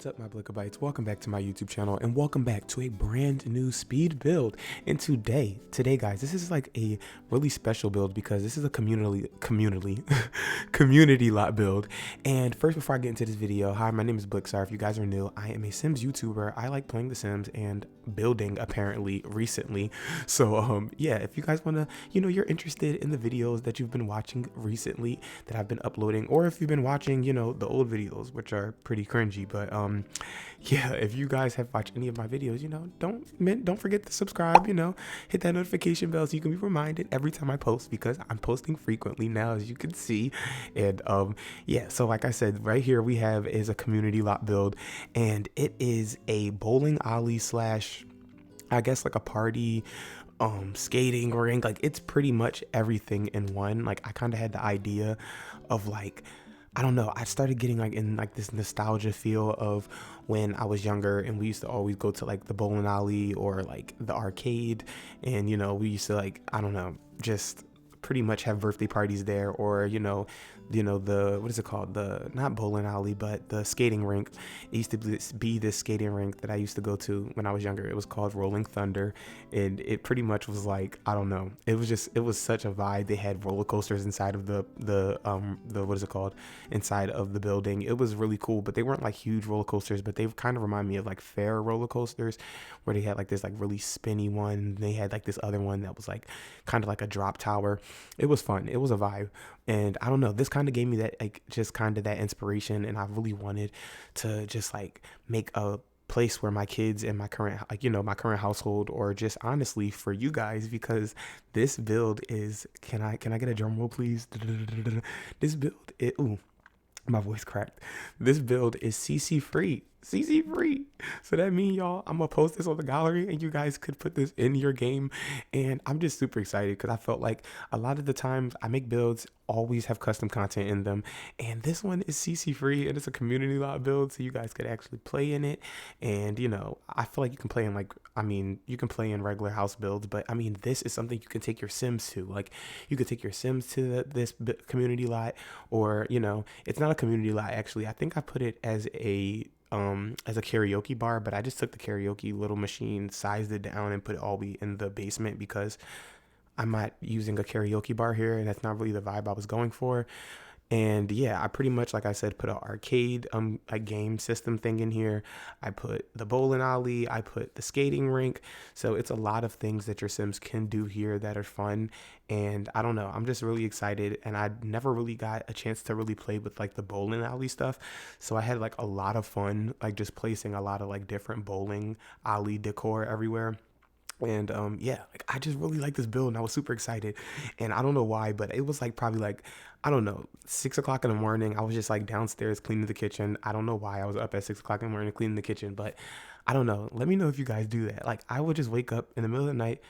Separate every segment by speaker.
Speaker 1: What's up, my Blixaar? Welcome back to my YouTube channel, and welcome back to a brand new speed build. And today, guys, this is like a really special build because this is a community lot build. And first, before I get into this video, hi, my name is Blixaar. If you guys are new, I am a Sims YouTuber. I like playing The Sims and building apparently recently. So yeah, if you guys want to, you're interested in the videos that you've been watching recently that I've been uploading, or if you've been watching, the old videos, which are pretty cringy, but yeah, if you guys have watched any of my videos, don't forget to subscribe, hit that notification bell so you can be reminded every time I post, because I'm posting frequently now, as you can see. And yeah, so like I said, right here we have is a community lot build, and it is a bowling alley slash, I guess, like a party skating rink. Like, it's pretty much everything in one. Like, I kind of had the idea of, like, I don't know, I started getting like in like this nostalgia feel of when I was younger and we used to always go to like the bowling alley or like the arcade, and we used to, like, I don't know, just pretty much have birthday parties there, or the, what is it called, the, not bowling alley, but the skating rink. It used to be this skating rink that I used to go to when I was younger. It was called Rolling Thunder, and it pretty much was like, I don't know, it was such a vibe. They had roller coasters inside of the what is it called, inside of the building. It was really cool, but they weren't like huge roller coasters, but they kind of remind me of like fair roller coasters, where they had like this like really spinny one. They had like this other one that was like kind of like a drop tower. It was fun. It was a vibe. And I don't know, this kind of gave me that, like, just kind of that inspiration. And I really wanted to just like make a place where my kids and my current, like, my current household, or just honestly for you guys, because this build is, can I get a drum roll, please? This build, ooh, my voice cracked. This build is CC free. CC free. So that means, y'all, I'm gonna post this on the gallery and you guys could put this in your game. And I'm just super excited because I felt like a lot of the times I make builds always have custom content in them, and this one is CC free, and it's a community lot build, so you guys could actually play in it. And I feel like you can play in, like, I mean, you can play in regular house builds, but I mean, this is something you can take your Sims to. Like, you could take your Sims to this community lot, or it's not a community lot, actually. I think I put it as a karaoke bar, but I just took the karaoke little machine, sized it down, and put it all in the basement, because I'm not using a karaoke bar here, and that's not really the vibe I was going for. And yeah, I pretty much, like I said, put an arcade a game system thing in here. I put the bowling alley, I put the skating rink. So it's a lot of things that your Sims can do here that are fun. And I don't know, I'm just really excited. And I never really got a chance to really play with like the bowling alley stuff. So I had like a lot of fun, like just placing a lot of like different bowling alley decor everywhere. And yeah, like, I just really like this build, and I was super excited. And I don't know why, but it was like probably like, I don't know, 6 o'clock in the morning. I was just like downstairs cleaning the kitchen. I don't know why I was up at 6 o'clock in the morning cleaning the kitchen, but I don't know. Let me know if you guys do that. Like, I would just wake up in the middle of the night,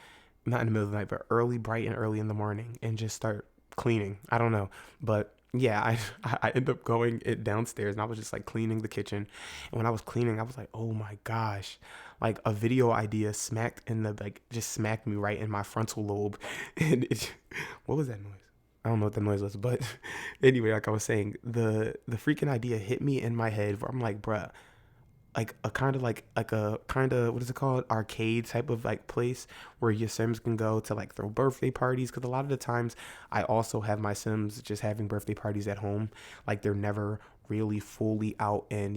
Speaker 1: not in the middle of the night, but early, bright and early in the morning, and just start cleaning. I don't know, but yeah, I ended up going it downstairs, and I was just like cleaning the kitchen. And when I was cleaning, I was like, oh my gosh, like a video idea smacked in the, like, just smacked me right in my frontal lobe. And what was that noise? I don't know what the noise was, but anyway, like I was saying, the freaking idea hit me in my head, where I'm like, bruh, like a kind of what is it called, arcade type of like place where your Sims can go to like throw birthday parties. Because a lot of the times I also have my Sims just having birthday parties at home. Like, they're never really fully out and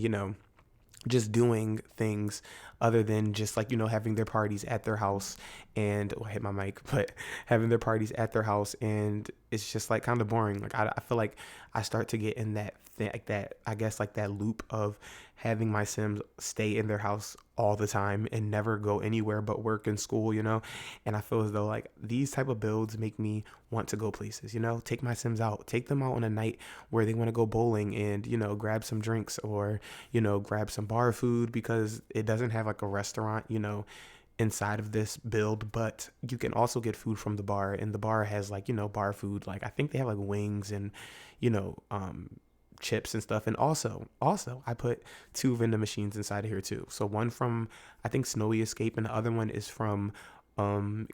Speaker 1: just doing things other than just like having their parties at their house. And I hit my mic, but having their parties at their house, and it's just like kind of boring. Like, I feel like I start to get in that thing, like that, I guess, like that loop of having my Sims stay in their house all the time and never go anywhere but work and school. And I feel as though like these type of builds make me want to go places, take my Sims out, take them out on a night where they want to go bowling and grab some drinks, or grab some bar food, because it doesn't have like a restaurant inside of this build, but you can also get food from the bar, and the bar has like bar food. Like, I think they have like wings and chips and stuff. And also I put 2 vending machines inside of here too. So one from, I think, Snowy Escape, and the other one is from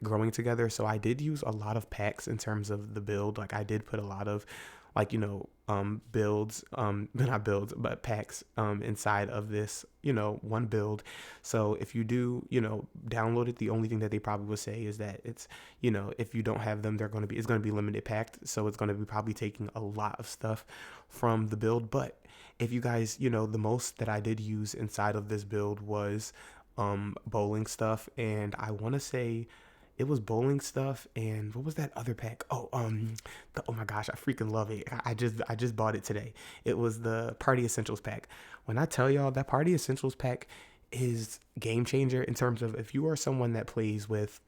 Speaker 1: Growing Together. So I did use a lot of packs in terms of the build. Like, I did put a lot of like, builds, not builds, but packs inside of this, one build. So if you do, download it, the only thing that they probably will say is that it's, if you don't have them, it's going to be limited packed. So it's going to be probably taking a lot of stuff from the build. But if you guys, the most that I did use inside of this build was bowling stuff. And I want to say it was bowling stuff, and what was that other pack? Oh my gosh, I freaking love it. I just bought it today. It was the Party Essentials pack. When I tell y'all, that Party Essentials pack is game changer in terms of if you are someone that plays with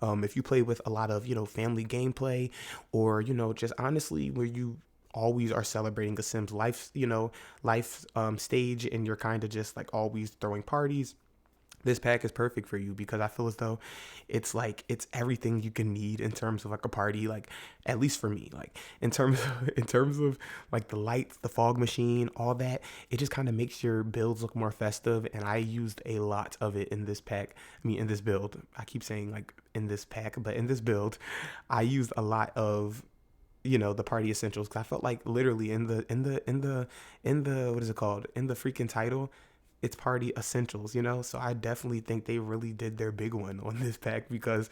Speaker 1: if you play with a lot of, family gameplay, or, just honestly where you always are celebrating a Sims life, life stage, and you're kind of just like always throwing parties. This pack is perfect for you because I feel as though it's everything you can need in terms of like a party, like at least for me, like in terms of like the lights, the fog machine, all that. It just kind of makes your builds look more festive, and I used a lot of it in this pack. I mean, in this build. I keep saying like in this pack, but in this build, I used a lot of the Party Essentials, because I felt like literally in the what is it called, in the freaking title, it's Party Essentials, so I definitely think they really did their big one on this pack, because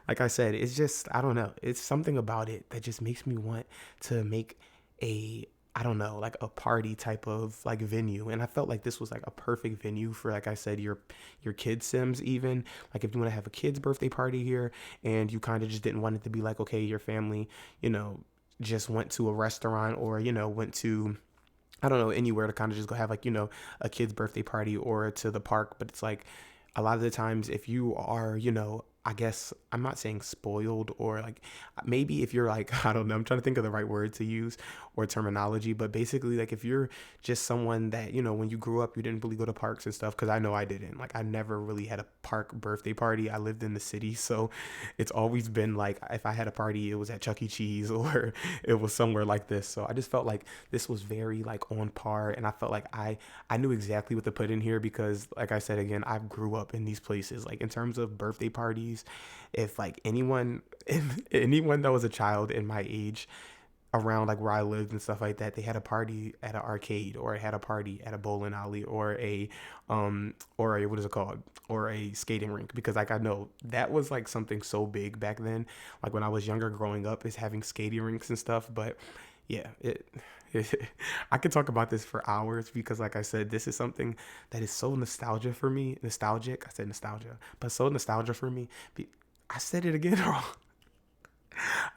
Speaker 1: like I said, it's just, I don't know, it's something about it that just makes me want to make a, I don't know, like a party type of like venue. And I felt like this was like a perfect venue for, like I said, your kids Sims. Even like if you want to have a kid's birthday party here, and you kind of just didn't want it to be like, okay, your family, just went to a restaurant, or went to, I don't know, anywhere to kind of just go have like, a kid's birthday party, or to the park. But it's like a lot of the times, if you are, I guess I'm not saying spoiled, or like maybe if you're like, I don't know, I'm trying to think of the right word to use or terminology, but basically like if you're just someone that, when you grew up, you didn't really go to parks and stuff. Cause I know I didn't. Like I never really had a park birthday party. I lived in the city. So it's always been like, if I had a party, it was at Chuck E. Cheese or it was somewhere like this. So I just felt like this was very like on par, and I felt like I knew exactly what to put in here, because like I said again, I grew up in these places. Like in terms of birthday parties, if like anyone if anyone that was a child in my age around like where I lived and stuff like that, they had a party at an arcade, or had a party at a bowling alley, or a what is it called, or a skating rink. Because like I know that was like something so big back then, like when I was younger growing up, is having skating rinks and stuff. But yeah, I could talk about this for hours, because like I said, this is something that is so nostalgic. I said nostalgia, but so nostalgia for me. I said it again wrong.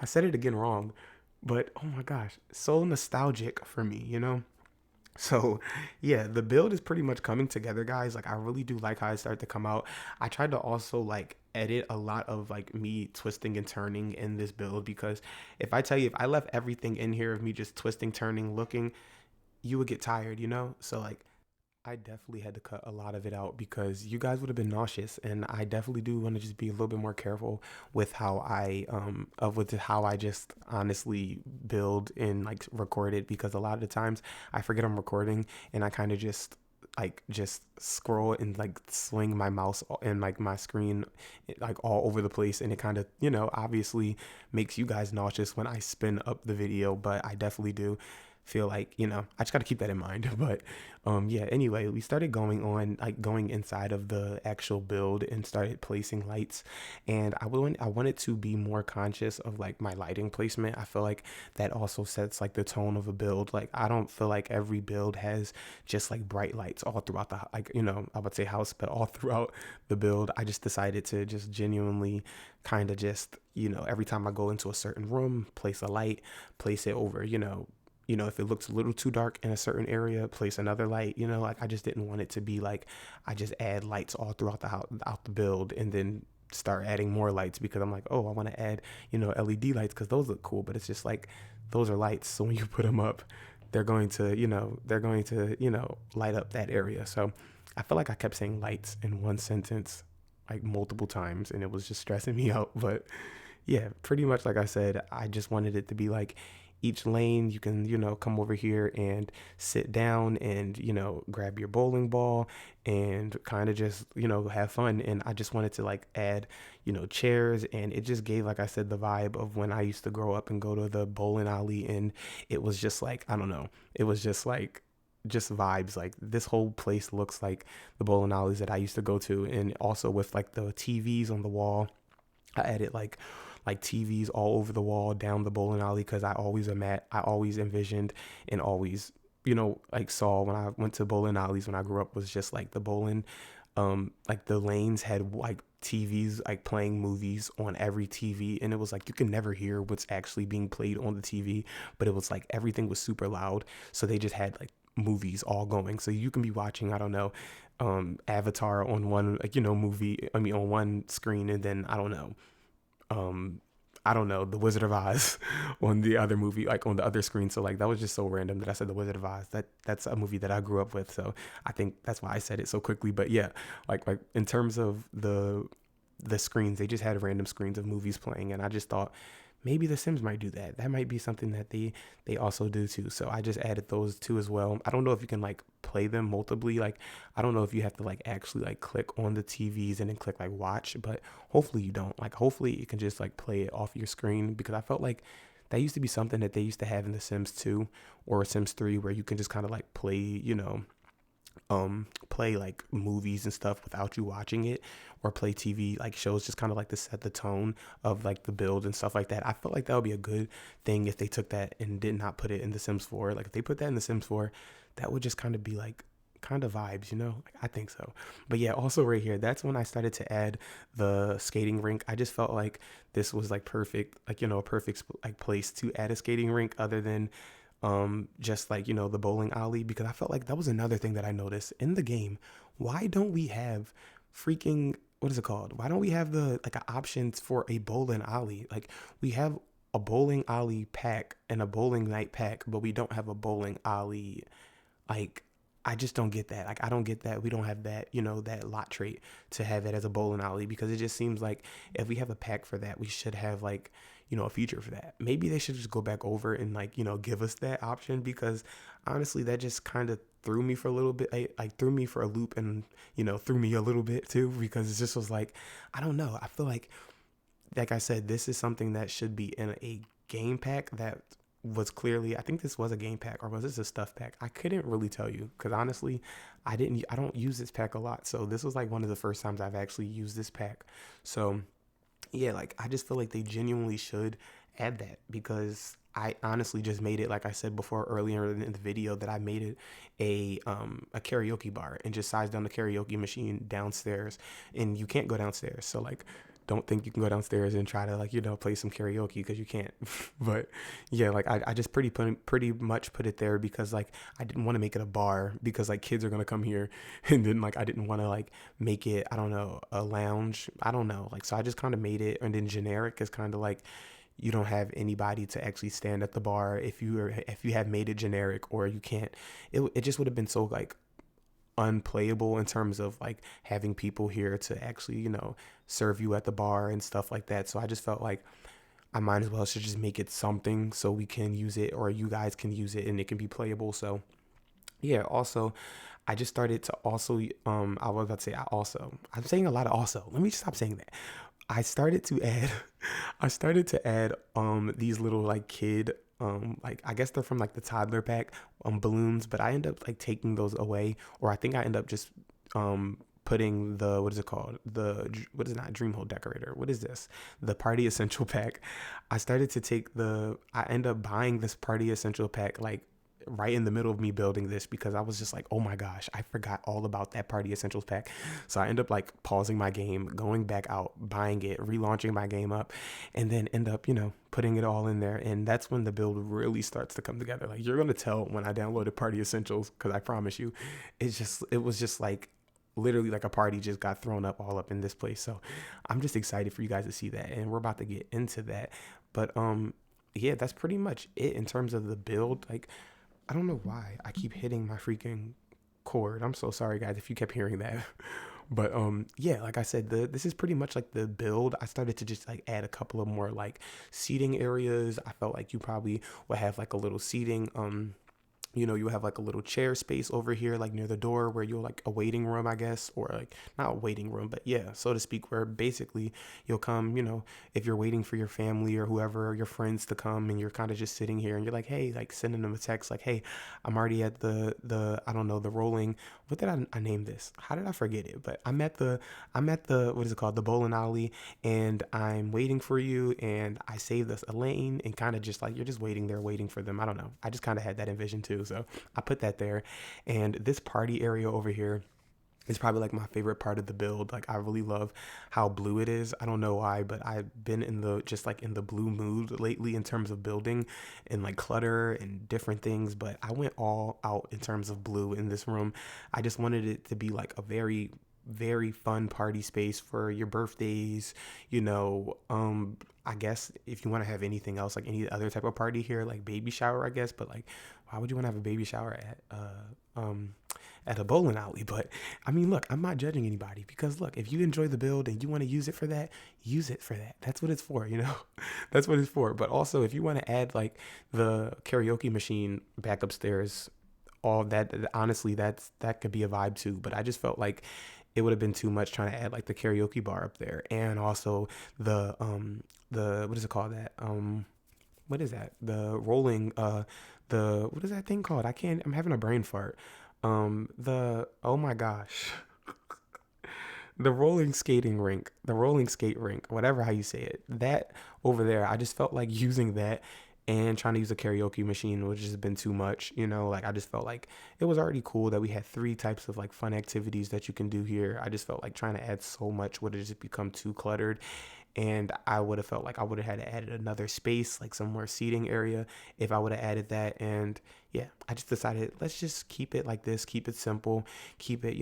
Speaker 1: I said it again wrong, but oh my gosh, so nostalgic for me. So yeah, the build is pretty much coming together, guys. Like I really do like how it started to come out. I tried to also like edit a lot of like me twisting and turning in this build, because if I tell you, if I left everything in here of me just twisting, turning, looking, you would get tired. So like I definitely had to cut a lot of it out, because you guys would have been nauseous, and I definitely do want to just be a little bit more careful with how I just honestly build and like record it, because a lot of the times I forget I'm recording, and I kind of just scroll and like swing my mouse and like my screen like all over the place, and it kind of obviously makes you guys nauseous when I spin up the video. But I definitely do feel like I just got to keep that in mind. But yeah, anyway, we started going inside of the actual build and started placing lights, and I wanted to be more conscious of like my lighting placement. I feel like that also sets like the tone of a build. Like I don't feel like every build has just like bright lights all throughout the, like, I would say house, but all throughout the build. I just decided to just genuinely kind of just every time I go into a certain room, place a light, place it over, if it looks a little too dark in a certain area, place another light. Like I just didn't want it to be like I just add lights all throughout the house, out the build, and then start adding more lights, because I'm like, oh, I want to add LED lights because those look cool. But it's just like those are lights, so when you put them up, they're going to light up that area. So I feel like I kept saying lights in one sentence like multiple times, and it was just stressing me out. But yeah, pretty much like I said, I just wanted it to be like each lane you can, come over here and sit down and, grab your bowling ball and kind of just, have fun. And I just wanted to like add, chairs, and it just gave, like I said, the vibe of when I used to grow up and go to the bowling alley. And it was just like, I don't know, it was just like, just vibes. Like this whole place looks like the bowling alleys that I used to go to. And also with like the TVs on the wall, I added like TVs all over the wall down the bowling alley, because I always envisioned and always, like saw when I went to bowling alleys when I grew up, was just like the bowling, like the lanes had like TVs like playing movies on every TV, and it was like you can never hear what's actually being played on the TV, but it was like everything was super loud, so they just had like movies all going, so you can be watching, I don't know, Avatar on one, like, movie, I mean on one screen, and then um I don't know, The Wizard of Oz on the other movie, like on the other screen. So like that was just so random that I said The Wizard of Oz. That's a movie that I grew up with, so I think that's why I said it so quickly. But yeah, like in terms of the screens, they just had random screens of movies playing, and I just thought maybe The Sims might do that. That might be something that they also do too. So I just added those two as well. I don't know if you can like play them multiply. Like I don't know if you have to like actually like click on the TVs and then click like watch, but hopefully you don't. Like hopefully you can just like play it off your screen, because I felt like that used to be something that they used to have in The Sims 2 or Sims 3, where you can just kind of like play, play like movies and stuff without you watching it, or play TV like shows, just kind of like to set the tone of like the build and stuff like that. I felt like that would be a good thing if they took that and did not put it in The Sims 4. Like if they put that in The Sims 4, that would just kind of be like kind of vibes, like, I think so. But yeah, also right here, that's when I started to add the skating rink. I just felt like this was like perfect, like, a perfect like place to add a skating rink, other than just like, the bowling alley, because I felt like that was another thing that I noticed in the game. Why don't we have freaking, what is it called, why don't we have the like options for a bowling alley? Like we have a bowling alley pack and a bowling night pack, but we don't have a bowling alley. Like I just don't get that. Like I don't get that we don't have that, that lot trait to have it as a bowling alley, because it just seems like if we have a pack for that, we should have like, a feature for that. Maybe they should just go back over and like, give us that option, because honestly that just kind of threw me for a little bit, like threw me for a loop, and threw me a little bit too, because it just was like, I don't know. I feel like I said, this is something that should be in a game pack that was clearly, I think this was a game pack, or was this a stuff pack? I couldn't really tell you, because honestly, I don't use this pack a lot. So this was like one of the first times I've actually used this pack. So yeah, like I just feel like they genuinely should add that, because I honestly just made it, like I said before earlier in the video, that I made it a karaoke bar, and just sized down the karaoke machine downstairs, and you can't go downstairs. So like don't think you can go downstairs and try to like, play some karaoke, because you can't. But yeah, like I just pretty much put it there, because like I didn't want to make it a bar, because like kids are gonna come here, and then like I didn't want to like make it, I don't know, a lounge, I don't know, like, so I just kind of made it. And then generic is kind of like, you don't have anybody to actually stand at the bar if you have made it generic, or you can't. It just would have been so like unplayable in terms of like having people here to actually, serve you at the bar and stuff like that. So I just felt like I might as well should just make it something so we can use it, or you guys can use it, and it can be playable. So yeah, also I just started to also, I was about to say, I'm saying a lot of also, let me stop saying that. I started to add these little like kid, like I guess they're from like the toddler pack, balloons, but I end up like taking those away, or I think I end up just putting the, what is it called, what is it, not dream hole decorator, what is this, the party essential pack. I end up buying this party essential pack like right in the middle of me building this, because I was just like, oh my gosh, I forgot all about that party essentials pack. So I end up like pausing my game, going back out, buying it, relaunching my game up, and then end up, putting it all in there. And that's when the build really starts to come together. Like you're gonna tell when I downloaded party essentials, because I promise you, it was just like literally like a party just got thrown up all up in this place. So I'm just excited for you guys to see that, and we're about to get into that. But yeah, that's pretty much it in terms of the build. Like I don't know why I keep hitting my freaking cord. I'm so sorry guys if you kept hearing that. But yeah, like I said, this is pretty much like the build. I started to just like add a couple of more like seating areas. I felt like you probably would have like a little seating you have like a little chair space over here, like near the door where you're like a waiting room, I guess, or like not a waiting room, but yeah, so to speak, where basically you'll come, if you're waiting for your family or whoever, or your friends to come and you're kind of just sitting here and you're like, hey, like sending them a text, like, hey, I'm already at I don't know, the rolling, what did I name this? How did I forget it? But I'm at the, what is it called? The bowling alley, and I'm waiting for you, and I saved us a lane, and kind of just like, you're just waiting there, waiting for them. I don't know. I just kind of had that envision too. So I put that there. And this party area over here is probably like my favorite part of the build. Like I really love how blue it is. I don't know why, but I've been in the blue mood lately in terms of building and like clutter and different things. But I went all out in terms of blue in this room. I just wanted it to be like a very fun party space for your birthdays, I guess if you want to have anything else, like any other type of party here, like baby shower, I guess. But like, why would you want to have a baby shower at a bowling alley? But I mean, look, I'm not judging anybody, because look, if you enjoy the build and you want to use it for that, use it for that. That's what it's for. That's what it's for. But also, if you want to add like the karaoke machine back upstairs, all that, honestly, that could be a vibe too. But I just felt like it would have been too much trying to add like the karaoke bar up there, and also the what is it called, that what is that, the rolling the what is that thing called? I'm having a brain fart. The Oh my gosh, the rolling skate rink, whatever how you say it, that over there. I just felt like using that and trying to use a karaoke machine would just have been too much. Like I just felt like it was already cool that we had three types of like fun activities that you can do here. I just felt like trying to add so much would have just become too cluttered, and I would have felt like I would have had to add another space, like some more seating area, if I would have added that. And yeah, I just decided, let's just keep it like this, keep it simple, keep it,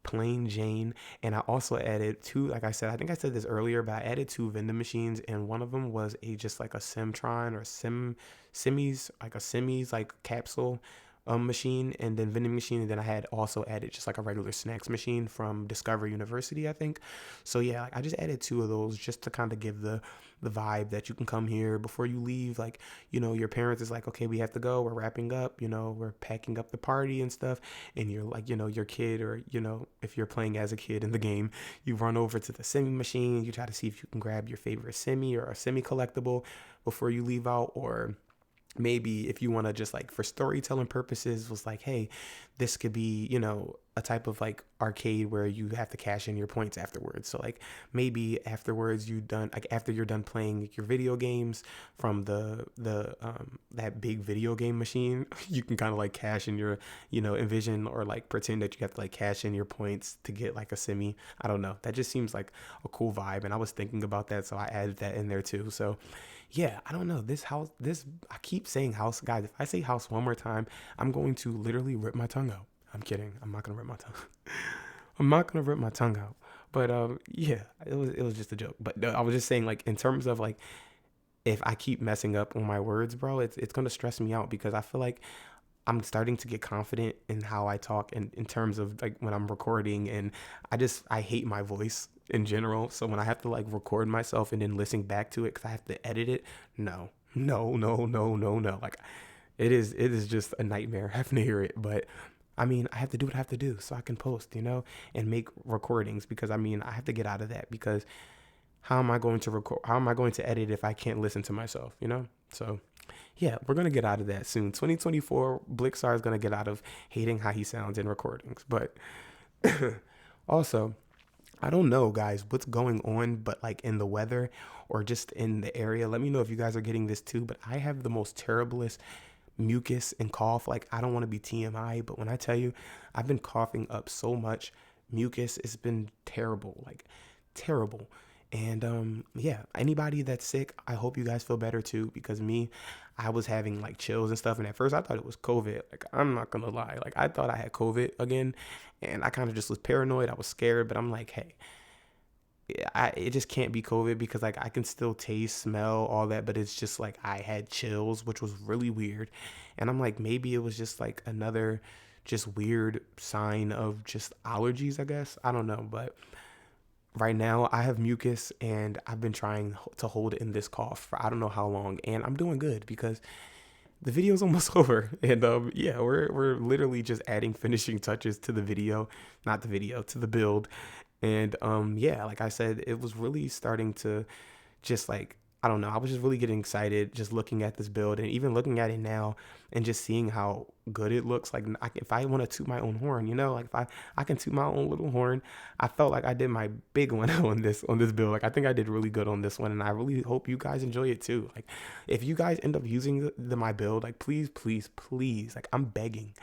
Speaker 1: plain Jane. And I also added two, like I said, I think I said this earlier, but I added two vending machines, and one of them was just like a Simtron or Simmies like capsule machine, and then vending machine, and then I had also added just like a regular snacks machine from Discover University, I think. So yeah, like I just added two of those just to kind of give the vibe that you can come here before you leave. Like, your parents is like, okay, we have to go, we're wrapping up, we're packing up the party and stuff, and you're like, your kid, or if you're playing as a kid in the game, you run over to the semi machine, you try to see if you can grab your favorite semi or a semi collectible before you leave out. Or maybe if you want to just like for storytelling purposes, was like, hey, this could be, a type of like arcade where you have to cash in your points afterwards. So like maybe afterwards after you're done playing your video games from the that big video game machine, you can kind of like cash in your, envision or like pretend that you have to like cash in your points to get like a semi. I don't know, that just seems like a cool vibe, and I was thinking about that, so I added that in there too. So yeah, I don't know. I keep saying house. Guys, if I say house one more time, I'm going to literally rip my tongue out. I'm kidding. I'm not going to rip my tongue. I'm not going to rip my tongue out. But yeah, it was just a joke. But I was just saying, like, in terms of like, if I keep messing up on my words, bro, it's going to stress me out, because I feel like I'm starting to get confident in how I talk, and in terms of like when I'm recording, and I hate my voice in general. So when I have to like record myself and then listen back to it because I have to edit it, no, no, no, no, no, no. Like it is just a nightmare having to hear it. But I mean, I have to do what I have to do so I can post, and make recordings, because I mean, I have to get out of that, because how am I going to record? How am I going to edit if I can't listen to myself, So yeah, we're going to get out of that soon. 2024, Blixaar is going to get out of hating how he sounds in recordings. But also, I don't know, guys, what's going on, but like in the weather or just in the area. Let me know if you guys are getting this too. But I have the most terriblest mucus and cough. Like, I don't want to be TMI, but when I tell you, I've been coughing up so much mucus, it's been terrible, like terrible. And yeah, anybody that's sick, I hope you guys feel better too, because I was having like chills and stuff, and at first I thought it was COVID. Like, I'm not gonna lie, like I thought I had COVID again, and I kind of just was paranoid. I was scared, but I'm like, hey, it just can't be COVID, because like I can still taste, smell, all that, but it's just like I had chills, which was really weird. And I'm like, maybe it was just like another just weird sign of just allergies, I guess. I don't know, but right now I have mucus and I've been trying to hold in this cough for I don't know how long, and I'm doing good because the video's almost over. And yeah, we're literally just adding finishing touches to the video, not the video, to the build. And yeah, like I said, it was really starting to just like, I don't know, I was just really getting excited just looking at this build and even looking at it now and just seeing how good it looks. Like if I want to toot my own horn, you know, like if I can toot my own little horn. I felt like I did my big one on this build. Like I think I did really good on this one, and I really hope you guys enjoy it too. Like if you guys end up using my build, like please, please, please, like I'm begging,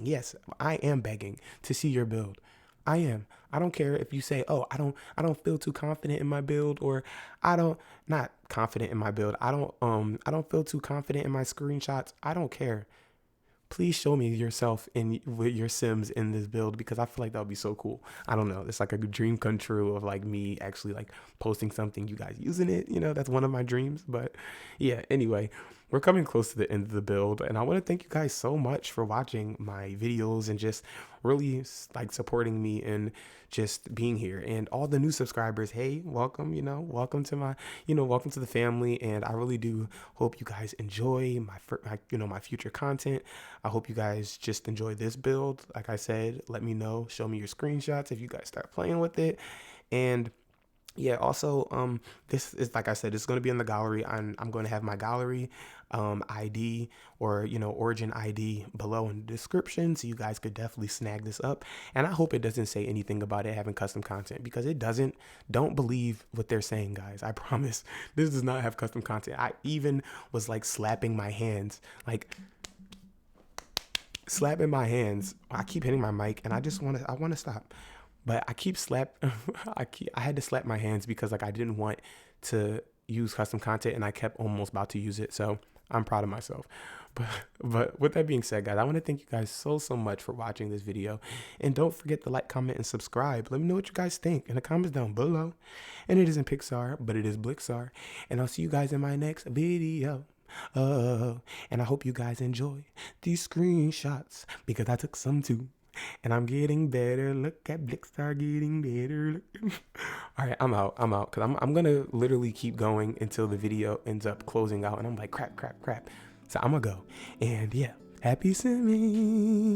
Speaker 1: yes, I am begging to see your build. I am. I don't care if you say, "Oh, I don't feel too confident in my build," or I don't not confident in my build. I don't feel too confident in my screenshots. I don't care. Please show me yourself in with your Sims in this build, because I feel like that would be so cool. I don't know. It's like a dream come true of like me actually like posting something, you guys using it. You know, that's one of my dreams. But yeah, anyway, we're coming close to the end of the build, and I want to thank you guys so much for watching my videos and just really like supporting me and just being here. And all the new subscribers, hey, welcome, you know, welcome to my, you know, welcome to the family. And I really do hope you guys enjoy my you know, my future content. I hope you guys just enjoy this build. Like I said, let me know, show me your screenshots if you guys start playing with it. And yeah, also this is, like I said, it's going to be in the gallery. I'm going to have my gallery ID, or you know, origin ID below in the description, so you guys could definitely snag this up. And I hope it doesn't say anything about it having custom content, because it doesn't. Don't believe what they're saying, guys. I promise this does not have custom content. I even was like slapping my hands, like slapping my hands. I keep hitting my mic and I want to stop. But I keep I had to slap my hands because like I didn't want to use custom content, and I kept almost about to use it. So I'm proud of myself. But with that being said, guys, I want to thank you guys so much for watching this video. And don't forget to like, comment, and subscribe. Let me know what you guys think in the comments down below. And it isn't Pixar, but it is Blixaar. And I'll see you guys in my next video. And I hope you guys enjoy these screenshots, because I took some too. And I'm getting better. Look at Blixaar getting better. All right, I'm out. Because I'm going to literally keep going until the video ends up closing out. And I'm like, crap. So I'm going to go. And yeah, happy simming.